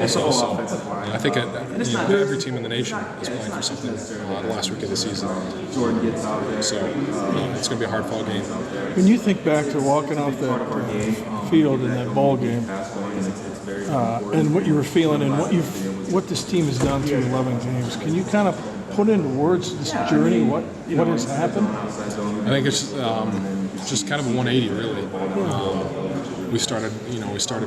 Also, so I think every team in the nation is playing for something the last week of the season. So it's going to be a hard-fought game. When you think back to walking off that field in that ball game and what you were feeling and what this team has done through 11 games, can you kind of put into words this journey? What has happened? I think it's just kind of a 180, really. We started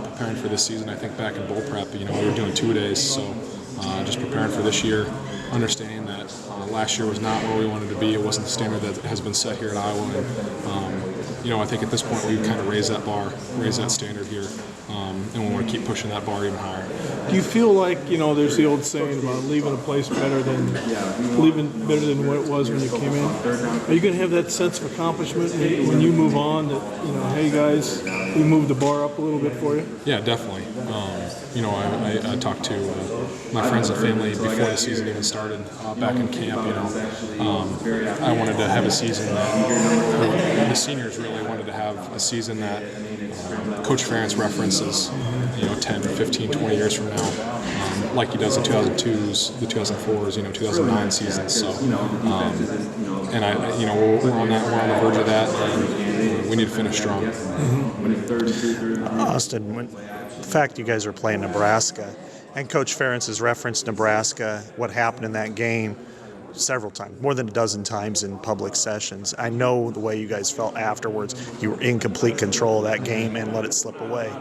preparing for this season. I think back in bowl prep, we were doing 2-a-days, so just preparing for this year, understanding that last year was not where we wanted to be. It wasn't the standard that has been set here at Iowa. And, I think at this point we've kind of raised that bar, raised that standard here, and we want to keep pushing that bar even higher. Do you feel like there's the old saying about leaving a place better than what it was when you came in? Are you going to have that sense of accomplishment when you move on? That hey guys, we moved the bar up a little bit for you. Yeah, definitely. I talked to my friends and family before the season even started back in camp. I wanted to have a season that the seniors really wanted to have a season that Coach Ferentz references, 10, 15, 20 years from now, like he does the 2002s, the 2004s, 2009 seasons. So, we're on the verge of that, and we need to finish strong. Austin, the fact you guys are playing Nebraska, and Coach Ferentz has referenced Nebraska, what happened in that game several times, more than a dozen times in public sessions. I know the way you guys felt afterwards. You were in complete control of that game and let it slip away.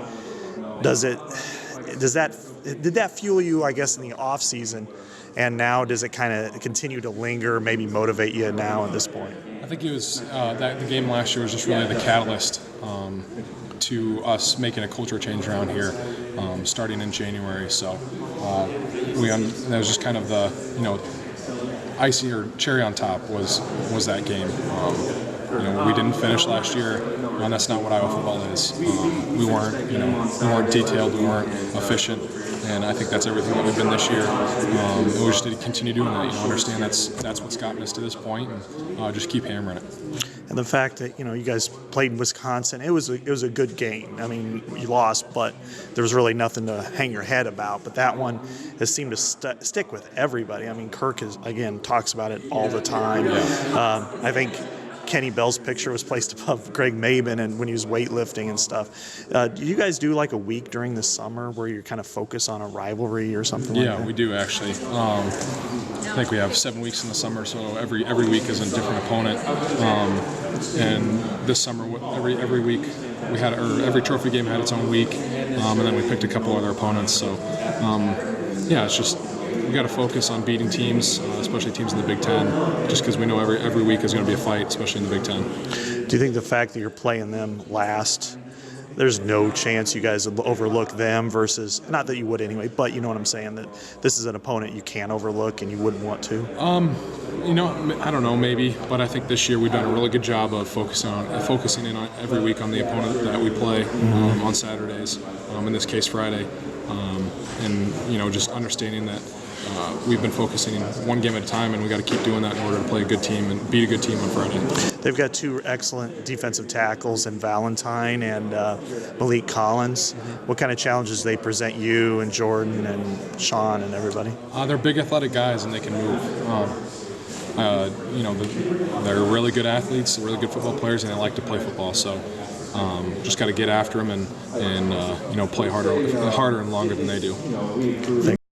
Did that fuel you, I guess, in the off season? And now does it kind of continue to linger, maybe motivate you now at this point? I think it was the game last year was just really the catalyst to us making a culture change around here, starting in January. So that was just kind of the icing or cherry on top was that game. We didn't finish last year, and that's not what Iowa football is. We weren't detailed, we weren't efficient, and I think that's everything that we've been this year. And we just need to continue doing that. Understand that's what's gotten us to this point, and just keep hammering it. And the fact that you guys played in Wisconsin, it was a good game. I mean, you lost, but there was really nothing to hang your head about. But that one has seemed to stick with everybody. I mean, Kirk talks about it all the time. I think Kenny Bell's picture was placed above Greg Maben and when he was weightlifting and stuff. Do you guys do like a week during the summer where you kind of focus on a rivalry or something like that? Yeah, we do actually. I think we have 7 weeks in the summer, so every week is a different opponent. And this summer, every week we had, or every trophy game had its own week, and then we picked a couple other opponents. So it's just we got to focus on beating teams, especially teams in the Big Ten, just because we know every week is going to be a fight, especially in the Big Ten. Do you think the fact that you're playing them last, there's no chance you guys would overlook them versus, not that you would anyway, but you know what I'm saying, that this is an opponent you can't overlook and you wouldn't want to? I don't know, maybe, but I think this year we've done a really good job of focusing in on every week on the opponent that we play on Saturdays, in this case Friday, and just understanding that we've been focusing one game at a time, and we got to keep doing that in order to play a good team and beat a good team on Friday. They've got two excellent defensive tackles in Valentine and Malik Collins. What kind of challenges do they present you and Jordan and Sean and everybody? They're big athletic guys, and they can move. They're really good athletes, really good football players, and they like to play football. So just got to get after them and play harder and longer than they do.